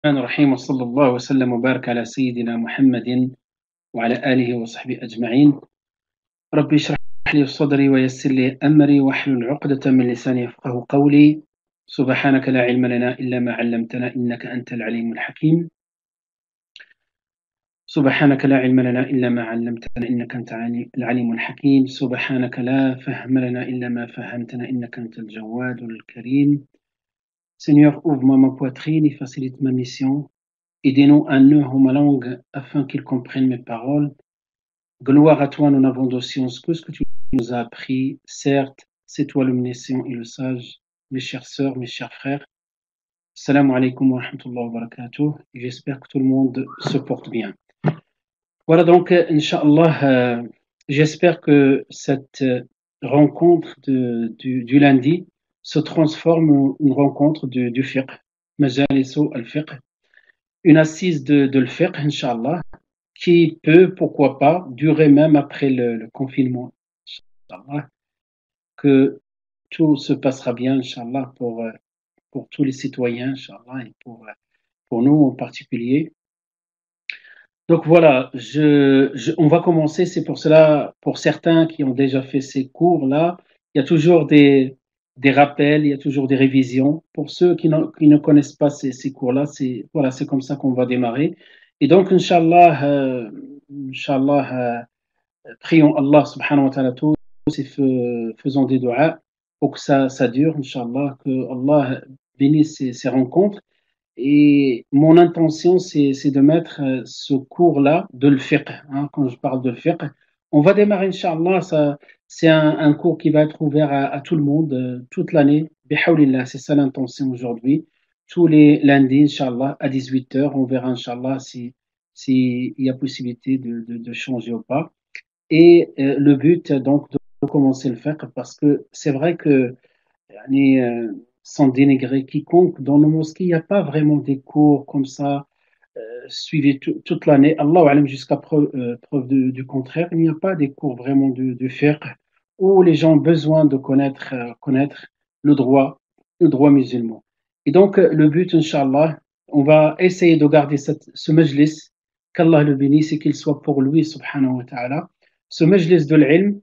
الرحمن الرحيم وصلى الله وسلم وبارك على سيدنا محمد وعلى آله وصحبه أجمعين. ربي اشرح لي صدري ويسر لي أمري واحلل عقدة من لساني يفقه قولي. سبحانك لا علم لنا إلا ما علمتنا إنك أنت العليم الحكيم. سبحانك لا علم لنا إلا ما علمتنا إنك أنت العليم الحكيم. سبحانك لا فهم لنا إلا ما فهمتنا إنك أنت الجواد الكريم. Seigneur, ouvre-moi ma poitrine et facilite ma mission. Aidez-nous à œuvre ma langue afin qu'ils comprennent mes paroles. Gloire à toi, nous n'avons de science que ce que tu nous as appris. Certes, c'est toi l'omniscient et le sage. Mes chères sœurs, mes chers frères, salam alaikum wa rahmatullahi wa barakatuh. J'espère que tout le monde se porte bien. Voilà donc, Inch'Allah, j'espère que cette rencontre du lundi se transforme en une rencontre du fiqh, Majalisu al-fiqh, une assise de le fiqh, Inch'Allah, qui peut, pourquoi pas, durer même après le confinement. Inch'Allah, que tout se passera bien, Inch'Allah, pour tous les citoyens, Inch'Allah, et pour nous en particulier. Donc voilà, on va commencer, c'est pour cela, pour certains qui ont déjà fait ces cours-là, il y a toujours des rappels, il y a toujours des révisions. Pour ceux qui ne connaissent pas ces cours-là, voilà, c'est comme ça qu'on va démarrer. Et donc, Inch'Allah, prions Allah subhanahu wa ta'ala tous et faisons des du'as pour que ça dure, Inch'Allah, que Allah bénisse ces rencontres. Et mon intention, c'est de mettre ce cours-là de le fiqh. Hein, quand je parle de le fiqh, on va démarrer, Inch'Allah. C'est un cours qui va être ouvert à tout le monde toute l'année. Bihawlillah, c'est ça l'intention aujourd'hui. Tous les lundis, Inch'Allah, à 18h, on verra, Inch'Allah, s'il y a possibilité de changer ou pas. Et le but, donc, de commencer le fiqh, parce que c'est vrai que yani, sans dénigrer quiconque, dans nos mosquées, il n'y a pas vraiment des cours comme ça, suivis toute l'année. Allahu alam, jusqu'à preuve du contraire, il n'y a pas des cours vraiment de fiqh où les gens ont besoin de connaître le droit musulman. Et donc, le but, Inch'Allah, on va essayer de garder ce majlis, qu'Allah le bénisse et qu'il soit pour lui, subhanahu wa ta'ala, ce majlis de l'ilm,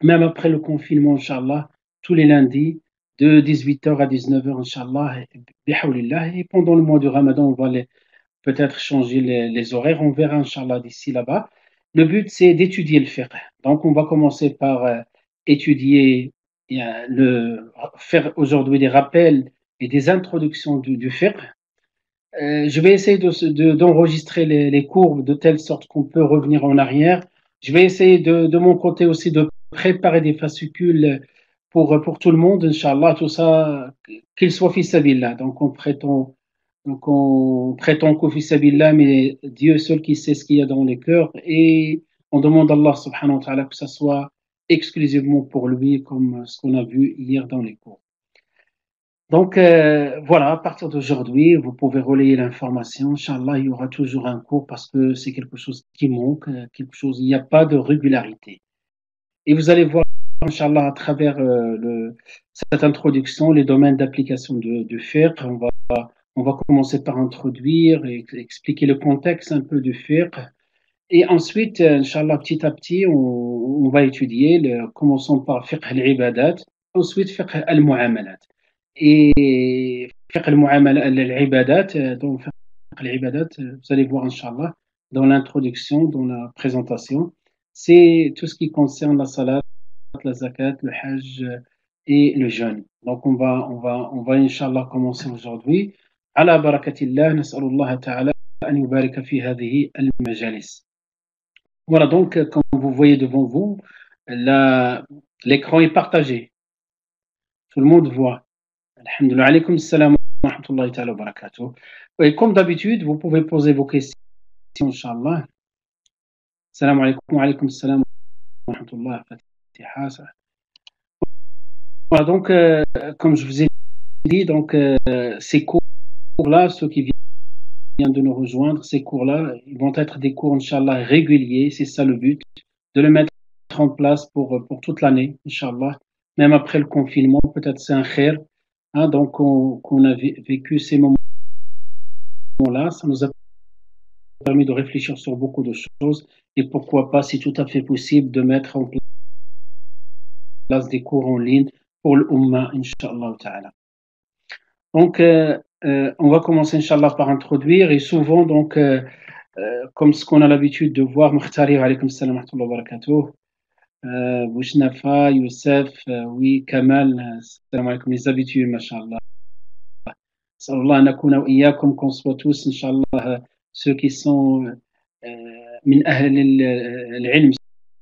même après le confinement, Inch'Allah, tous les lundis, de 18h à 19h, Inch'Allah, et pendant le mois du Ramadan, on va peut-être changer les horaires, on verra, Inch'Allah, d'ici là-bas. Le but, c'est d'étudier le fiqh. Donc, on va commencer par étudier, faire aujourd'hui des rappels et des introductions du fiqh. Je vais essayer d'enregistrer les cours de telle sorte qu'on peut revenir en arrière. Je vais essayer de mon côté aussi de préparer des fascicules pour tout le monde, Inch'Allah, tout ça, qu'il soit fils sabilillah. Donc on prétend qu'au fils sabilillah, mais Dieu seul qui sait ce qu'il y a dans les cœurs. Et on demande à Allah subhanahu wa ta'ala que ça soit exclusivement pour lui, comme ce qu'on a vu hier dans les cours. Donc voilà, à partir d'aujourd'hui, vous pouvez relayer l'information. Inch'Allah, il y aura toujours un cours parce que c'est quelque chose qui manque, il n'y a pas de régularité. Et vous allez voir, Inch'Allah, à travers cette introduction, les domaines d'application du fiqh. On va commencer par introduire et expliquer le contexte un peu du fiqh. Et ensuite, Inch'Allah, petit à petit, on va étudier, commençons par fiqh al-ibadat, ensuite fiqh al-mu'amalat. Et fiqh al-ibadat, donc fiqh al-ibadat, vous allez voir, Inch'Allah, dans l'introduction, dans la présentation, c'est tout ce qui concerne la salat, la zakat, le hajj et le jeûne. Donc on va Inch'Allah commencer aujourd'hui. على بركة الله نسأل الله تعالى أن يبارك في هذه المجالس. Voilà donc comme vous voyez devant vous, l'écran est partagé. Tout le monde voit. Alhamdulillah. Alaykoum salam wa rahmatullahi ta'ala wa barakatuh. Et comme d'habitude, vous pouvez poser vos questions, Inch'Allah. Salam alaykoum wa alaykoum salam wa rahmatullahi wa barakatuh. Voilà donc, comme je vous ai dit, donc, ces cours-là, ceux qui viennent de nous rejoindre, ces cours-là, ils vont être des cours, Inch'Allah, réguliers, c'est ça le but, de le mettre en place pour toute l'année, Inch'Allah. Même après le confinement, peut-être c'est un khair, hein, donc qu'on a vécu ces moments moments-là, ça nous a permis de réfléchir sur beaucoup de choses et pourquoi pas, c'est tout à fait possible de mettre en place des cours en ligne pour l'Ummah, Inch'Allah Ta'ala. Donc, on va commencer, Inch'Allah, par introduire et souvent, donc, comme ce qu'on a l'habitude de voir, Moukhtarir, alaykoum salam wa rahmatullahi wa barakatuh, Bouchnafa, Youssef, oui, Kamal, salam alaykoum, les habitués, mashallah. Sallallahu nakuna wa iyyakum, qu'on soit tous, Inch'Allah, ceux qui sont min ahl al-ilm,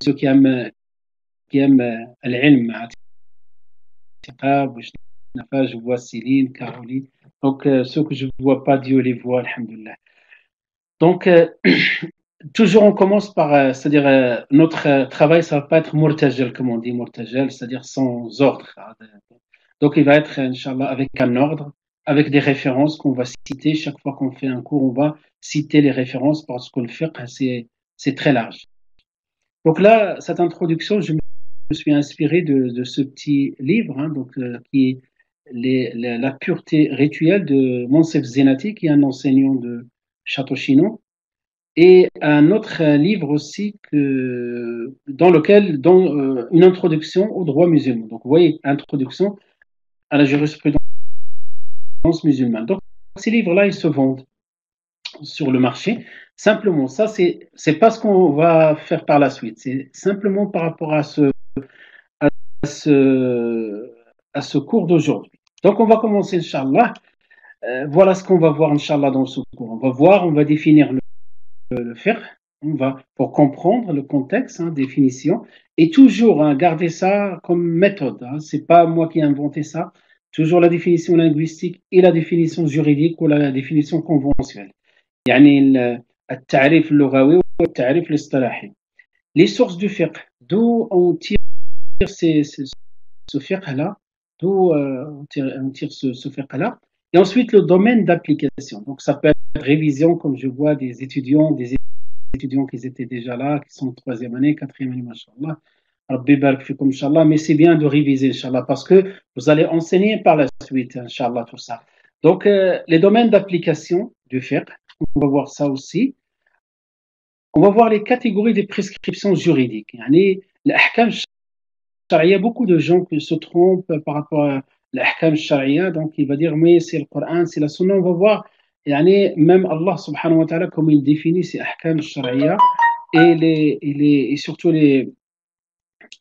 ceux qui aiment al-ilm, Bouchnafa, je vois Céline, Caroline. Donc, ceux que je ne vois pas, Dieu les voit, alhamdoulilah. Donc, toujours on commence par, c'est-à-dire notre travail, ça va pas être murtajal, comme on dit, murtajal, c'est-à-dire sans ordre. Donc, il va être, Inch'Allah, avec un ordre, avec des références qu'on va citer. Chaque fois qu'on fait un cours, on va citer les références parce que le fiqh, c'est très large. Donc là, cette introduction, je me suis inspiré de ce petit livre, hein, donc, qui est la pureté rituelle de Monsef Zenati, qui est un enseignant de Château-Chinon, et un autre livre aussi dans lequel, une introduction au droit musulman. Donc, vous voyez, introduction à la jurisprudence musulmane. Donc, ces livres-là, ils se vendent sur le marché. Simplement, ça, c'est pas ce qu'on va faire par la suite. C'est simplement par rapport à ce cours d'aujourd'hui. Donc, on va commencer, Inch'Allah. Voilà ce qu'on va voir, Inch'Allah, dans ce cours. On va définir le fiqh, pour comprendre le contexte, hein, définition, et toujours, hein, garder ça comme méthode. Hein, c'est pas moi qui ai inventé ça. Toujours la définition linguistique et la définition juridique ou la définition conventionnelle. يعني التعريف اللغوي والتعريف الاصطلاحي. Les sources du fiqh, d'où on tire ce fiqh-là, on tire ce fiqh-là, et ensuite le domaine d'application. Donc ça peut être révision, comme je vois des étudiants qui étaient déjà là, qui sont en troisième année, quatrième année, mashallah. Rabbi barak fikum, Inch'Allah, mais c'est bien de réviser, Inch'Allah, parce que vous allez enseigner par la suite, Inch'Allah, tout ça. Donc, les domaines d'application du fiqh, on va voir ça aussi. On va voir les catégories des prescriptions juridiques. Yani, l'ahkam sharia, beaucoup de gens qui se trompent par rapport à l'ahkam sharia, donc il va dire, mais c'est le Coran, c'est la sunna. On va voir, yani, même Allah subhanahu wa ta'ala, comment il définit ces ahkam sharia et surtout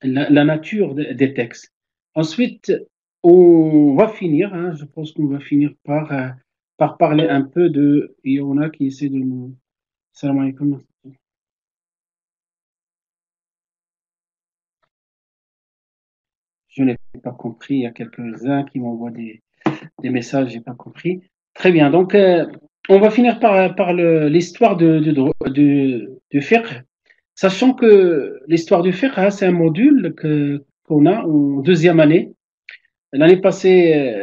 la nature des textes. Ensuite, on va finir, hein, je pense qu'on va finir par parler un peu de. Il y en a qui essaient de nous. Salam alaikum. Je n'ai pas compris. Il y a quelques-uns qui m'envoient des messages, je n'ai pas compris. Très bien. Donc, on va finir par l'histoire du fiqh, sachant que l'histoire du fiqh, hein, c'est un module qu'on a en deuxième année. L'année passée,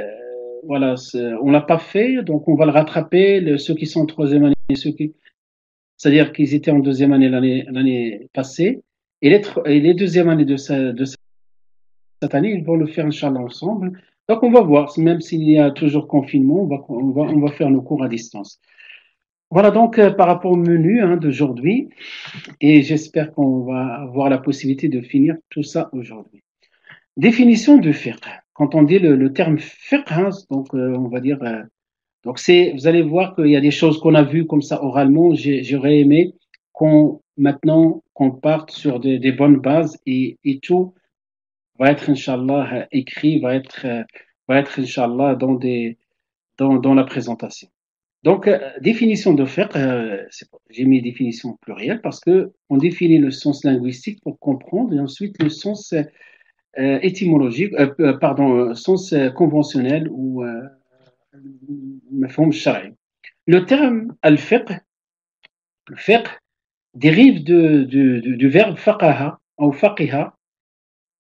voilà, on l'a pas fait, donc on va le rattraper. Ceux qui sont en troisième année, c'est-à-dire qu'ils étaient en deuxième année l'année passée, et les deuxièmes années de cette année, ils vont le faire, Inch'Allah, ensemble. Donc on va voir, même s'il y a toujours confinement, on va faire nos cours à distance. Voilà donc par rapport au menu, hein, d'aujourd'hui, et j'espère qu'on va avoir la possibilité de finir tout ça aujourd'hui. Définition du fiqh. Quand on dit le terme fiqh, hein, donc on va dire, donc vous allez voir qu'il y a des choses qu'on a vues comme ça oralement. J'aurais aimé maintenant qu'on parte sur des bonnes bases et tout va être, Inch'Allah, écrit, va être, Inch'Allah, dans la présentation. Donc, définition de fiqh, j'ai mis définition plurielle parce que on définit le sens linguistique pour comprendre et ensuite le sens étymologique, sens conventionnel ou mafhoum shar'i. Le terme al-fiqh, le fiqh dérive du verbe faqaha ou faqiha,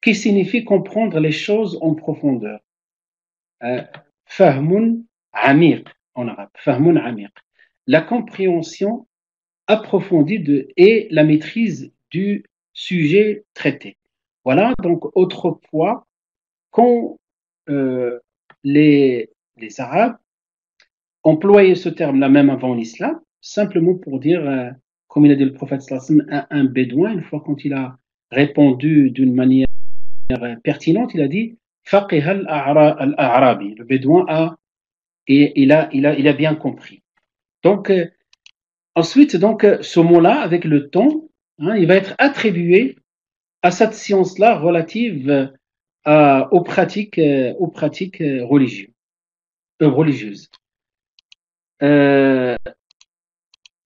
qui signifie comprendre les choses en profondeur. Fahmun amiq en arabe, fahmun amiq. La compréhension approfondie et la maîtrise du sujet traité. Voilà, donc autrefois, quand les Arabes employé ce terme-là même avant l'islam, simplement pour dire, comme il a dit le prophète sallallahu alayhi wa sallam, un bédouin, une fois quand il a répondu d'une manière pertinente, il a dit Faqih al-A'rabi. Le bédouin il a bien compris. Donc, ensuite, ce mot-là, avec le temps, il va être attribué à cette science-là relative aux pratiques religieuses.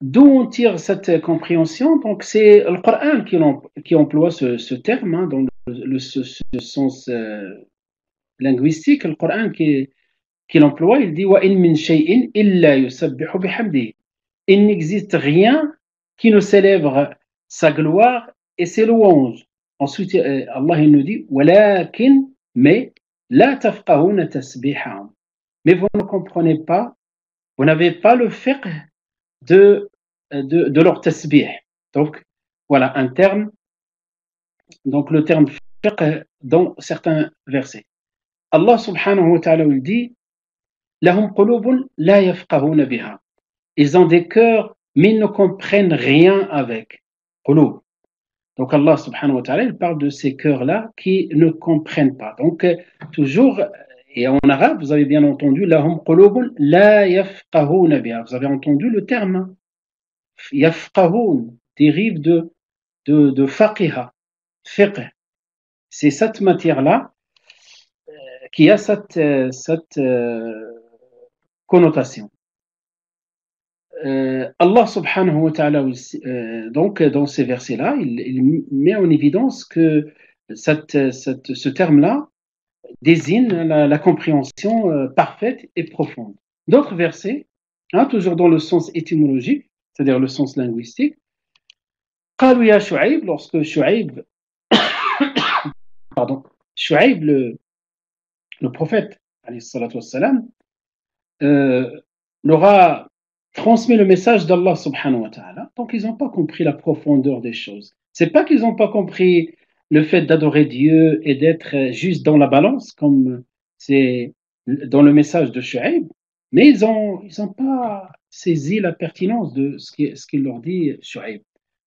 D'où on tire cette compréhension? Donc, c'est le Coran qui emploie ce terme dans ce sens linguistique. Le Coran qui l'emploie, il dit Wa in min shay'in illa yusabbihu bihamdihi. Il n'existe rien qui ne célèbre sa gloire et ses louanges. Ensuite, Allah il nous dit Walakin, mais la tafqahuna tasbihahum. Mais vous ne comprenez pas, vous n'avez pas le fiqh de leur tasbih. Donc, voilà un terme, donc le terme fiqh dans certains versets. Allah subhanahu wa ta'ala il dit Lahum qulubun la yafqahuna biha. Ils ont des cœurs, mais ils ne comprennent rien avec. Qulub. Donc Allah subhanahu wa ta'ala, il parle de ces cœurs-là qui ne comprennent pas. Donc, toujours, et en arabe, vous avez bien entendu, Lahum qulubun la yafqahuna biha. Vous avez entendu le terme. Yafqahun dérive de faqiha, fiqh. C'est cette matière-là qui a cette connotation. Allah subhanahu wa ta'ala donc dans ces versets-là, il met en évidence que ce terme-là désigne la compréhension parfaite et profonde. D'autres versets, toujours dans le sens étymologique, c'est-à-dire le sens linguistique, قالوا يا شعيب, lorsque Shu'aib, le prophète, alayhi salatu wassalam, leur a transmis le message d'Allah subhanahu wa ta'ala. Donc ils n'ont pas compris la profondeur des choses. C'est pas qu'ils n'ont pas compris le fait d'adorer Dieu et d'être juste dans la balance, comme c'est dans le message de Shu'aib, mais ils ont pas saisi la pertinence de ce qu'il leur dit Shu'aib.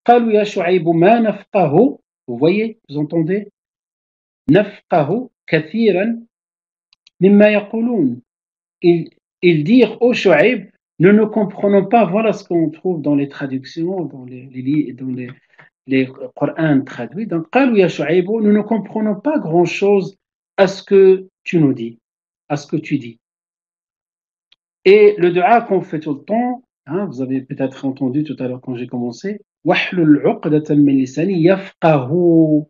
قالوا يا شعيب ما نفقه, vous voyez, vous entendez, نفقه كثيرا مما يقولون. Ils dirent au Shu'aib, nous ne comprenons pas, voilà ce qu'on trouve dans les traductions, dans les Qur'ans traduits. Donc, قالوا يا شعيب, nous ne comprenons pas grand-chose à ce que tu nous dis, à ce que tu dis. Et le dua qu'on fait tout le temps, vous avez peut-être entendu tout à l'heure quand j'ai commencé, وَاحْلُلْ عُقْدَةً مِّن لِسَانِي يَفْقَهُوا.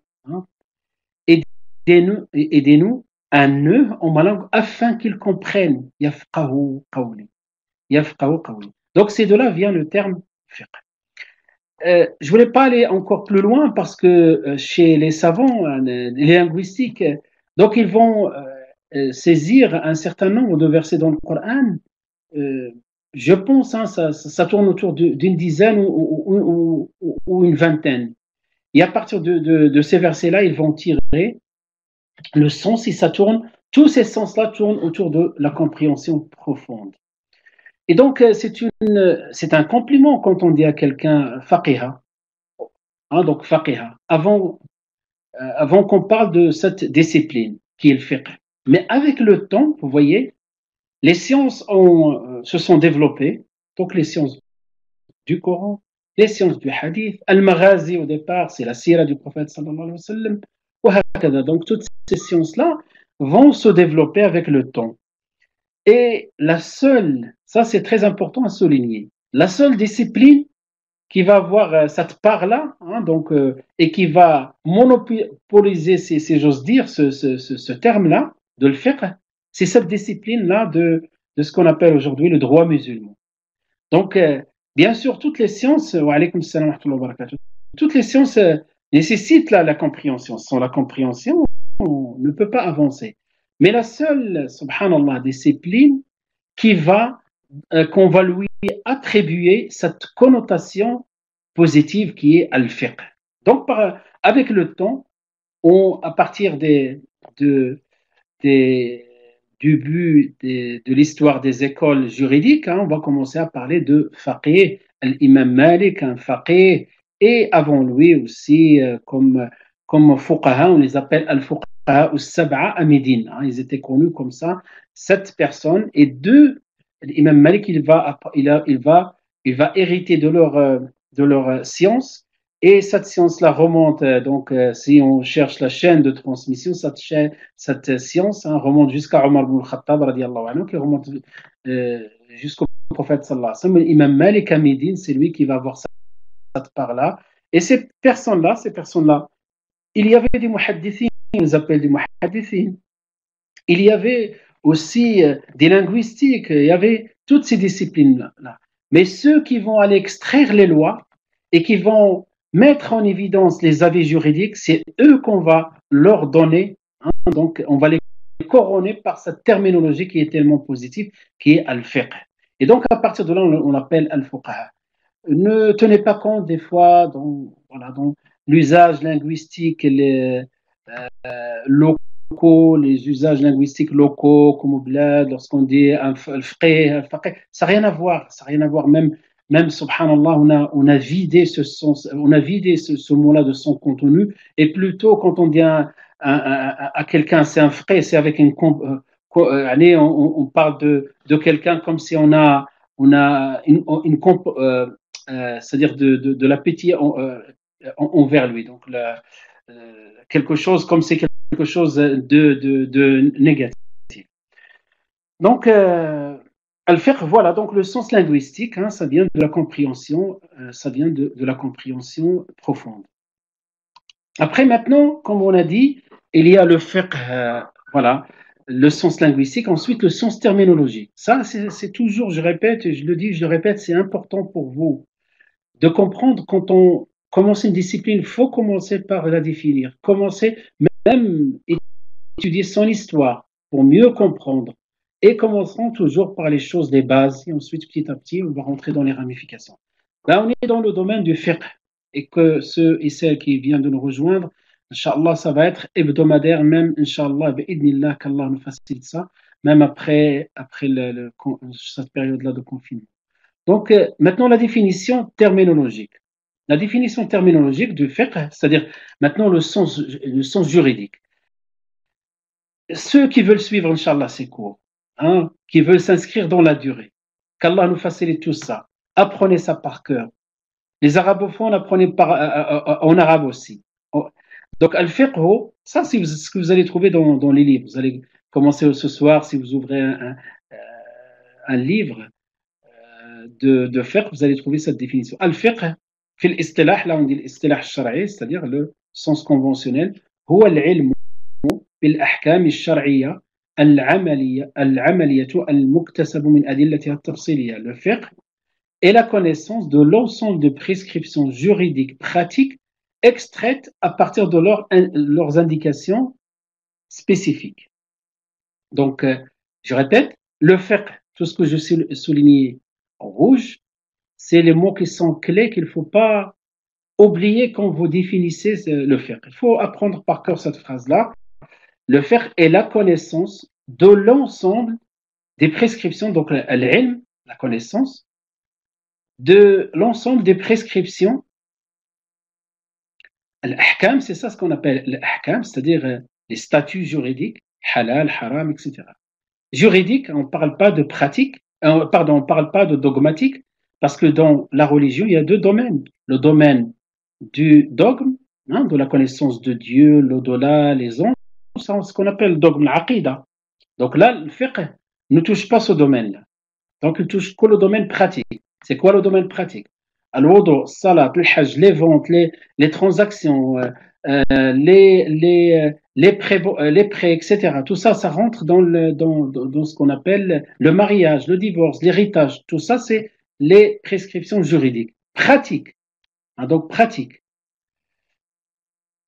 Aidez-nous un nœud en ma langue afin qu'ils comprennent. Yafqahu qawli. Yafqahu qawli. Donc c'est de là vient le terme fiqh. Je voulais pas aller encore plus loin parce que chez les savants, les linguistiques, donc ils vont saisir un certain nombre de versets dans le Coran. Je pense ça tourne autour d'une dizaine ou une vingtaine. Et à partir de ces versets-là, ils vont tirer le sens, et ça tourne, tous ces sens-là tournent autour de la compréhension profonde. Et donc, c'est un compliment quand on dit à quelqu'un faqiha, donc faqiha, avant qu'on parle de cette discipline qui est le fiqh. Mais avec le temps, vous voyez, les sciences se sont développées, donc les sciences du Coran, les sciences du hadith, al-maghazi au départ, c'est la sira du prophète sallallahu alayhi wa sallam, donc toutes ces sciences-là vont se développer avec le temps. Et ça c'est très important à souligner, la seule discipline qui va avoir cette part-là, et qui va monopoliser, si j'ose dire, ce terme-là, de le fiqh, c'est cette discipline-là de ce qu'on appelle aujourd'hui le droit musulman. Donc, bien sûr, toutes les sciences, wa alaykoum salam wa rahmatullahi wa barakatuh, toutes les sciences nécessitent la compréhension. Sans la compréhension, on ne peut pas avancer. Mais la seule, subhanallah, discipline qu'on va lui attribuer cette connotation positive qui est al-fiqh. Donc, avec le temps, à partir des début de l'histoire des écoles juridiques, hein, on va commencer à parler de faqih, l'imam Malik, un faqih, et avant lui aussi, comme fuqaha, on les appelle al-fuqaha al-sab'a à Médine. Hein, ils étaient connus comme ça, 7 personnes, et deux, l'imam Malik, il va hériter de leur science. Et cette science-là remonte, donc si on cherche la chaîne de transmission, cette science remonte jusqu'à Omar ibn Khattab, radiallahu anhu, qui remonte jusqu'au prophète sallallahu alayhi wa sallam. L'imam Malik à Médine, c'est lui qui va avoir cette part-là. Et ces personnes-là, il y avait des muhaddithines, on les appelle des muhaddithines. Il y avait aussi des linguistiques, il y avait toutes ces disciplines-là. Mais ceux qui vont aller extraire les lois et qui vont mettre en évidence les avis juridiques, c'est eux qu'on va leur donner. Hein, donc, on va les couronner par cette terminologie qui est tellement positive, qui est al-fiqh. Et donc, à partir de là, on l'appelle al-fuqaha. Ne tenez pas compte des fois dans l'usage linguistique, les locaux, les usages linguistiques locaux, comme au bled, lorsqu'on dit al-faqih, ça n'a rien à voir, même subhanallah, on a vidé ce mot-là de son contenu, et plutôt quand on dit à quelqu'un c'est un faqih, c'est avec on parle de quelqu'un comme si on a c'est-à-dire de l'appétit envers lui. Donc, quelque chose comme c'est quelque chose de négatif. Donc, al-fiqh, voilà, donc le sens linguistique, hein, ça vient de la compréhension, profonde. Après, maintenant, comme on a dit, il y a le fiqh, voilà, le sens linguistique, ensuite le sens terminologique. Ça, c'est toujours, je répète, je le dis, je le répète, c'est important pour vous de comprendre quand on commence une discipline, il faut commencer par la définir, commencer même étudier son histoire pour mieux comprendre. Et commençons toujours par les choses des bases et ensuite petit à petit on va rentrer dans les ramifications. Là on est dans le domaine du fiqh et que ceux et celles qui viennent de nous rejoindre, Inch'Allah ça va être hebdomadaire même, Inch'Allah, bi'idnillah, qu'Allah nous facilite ça, même après cette période-là de confinement. Donc, maintenant, la définition terminologique. La définition terminologique du fiqh, c'est-à-dire maintenant le sens juridique. Ceux qui veulent suivre, Inch'Allah, ces cours, hein, qui veulent s'inscrire dans la durée, qu'Allah nous facilite tout ça, apprenez ça par cœur. Les arabophones, apprenez en arabe aussi. Donc, al-fiqh, ça, c'est ce que vous allez trouver dans les livres. Vous allez commencer ce soir, si vous ouvrez un livre, de fiqh, vous allez trouver cette définition. Al-fiqh, fil istilah, là on dit l'istilah shar'i, c'est-à-dire le sens conventionnel, هو العلم بالأحكام الشرعية العملية المكتسب من أدلتها التفصيلية. Le fiqh est la connaissance de l'ensemble de prescriptions juridiques pratiques extraites à partir de leurs indications spécifiques. Donc, je répète, le fiqh, tout ce que je soulignais en rouge, c'est les mots qui sont clés qu'il ne faut pas oublier quand vous définissez le fiqh. Il faut apprendre par cœur cette phrase-là. Le fiqh est la connaissance de l'ensemble des prescriptions, donc l'ilm, la connaissance, de l'ensemble des prescriptions. L'ahkam, c'est ça ce qu'on appelle l'ahkam, c'est-à-dire les statuts juridiques, halal, haram, etc. Juridique, on ne parle pas de pratique, on ne parle pas de dogmatique, parce que dans la religion, il y a 2 domaines. Le domaine du dogme, hein, de la connaissance de Dieu, l'au-delà, les anges, c'est ce qu'on appelle le dogme, l'aqida. Donc là, le fiqh ne touche pas ce domaine-là. Donc il touche que le domaine pratique. C'est quoi le domaine pratique? Al-wudu, salat, le hajj, les ventes, les transactions, les prêts, etc. Tout ça, ça rentre dans ce qu'on appelle le mariage, le divorce, l'héritage. Tout ça, c'est les prescriptions juridiques. Pratiques. Hein, donc, pratique.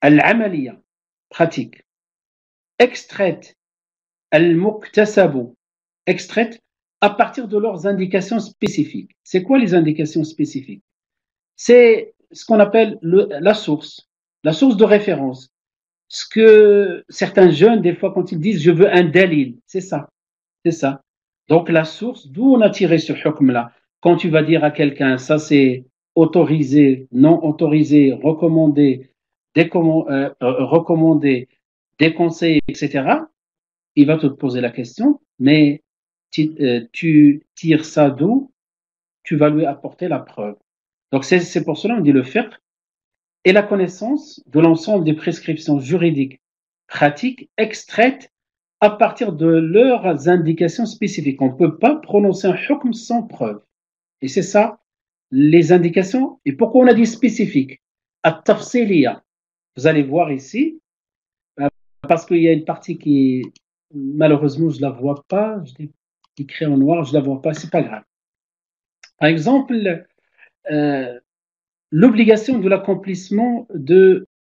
Al-amaliya, pratique. Extraite. Al-muktasabu, extraite à partir de leurs indications spécifiques. C'est quoi les indications spécifiques? C'est ce qu'on appelle la source de référence. Ce que certains jeunes, des fois, quand ils disent « je veux un dalil », c'est ça. C'est ça. Donc la source, d'où on a tiré ce hukm-là. Quand tu vas dire à quelqu'un, ça c'est autorisé, non autorisé, recommandé, recommandé, déconseillé, etc., il va te poser la question, mais tu tires ça d'où? Tu vas lui apporter la preuve. Donc c'est pour cela qu'on dit le fiqh et la connaissance de l'ensemble des prescriptions juridiques pratiques extraites à partir de leurs indications spécifiques. On ne peut pas prononcer un hukm sans preuve. Et c'est ça, les indications. Et pourquoi on a dit spécifique? At-tafsiliya. Vous allez voir ici, parce qu'il y a une partie qui, malheureusement, je ne la vois pas. Je l'ai écrit en noir, je ne la vois pas, c'est pas grave. Par exemple, euh, l'obligation de l'accomplissement de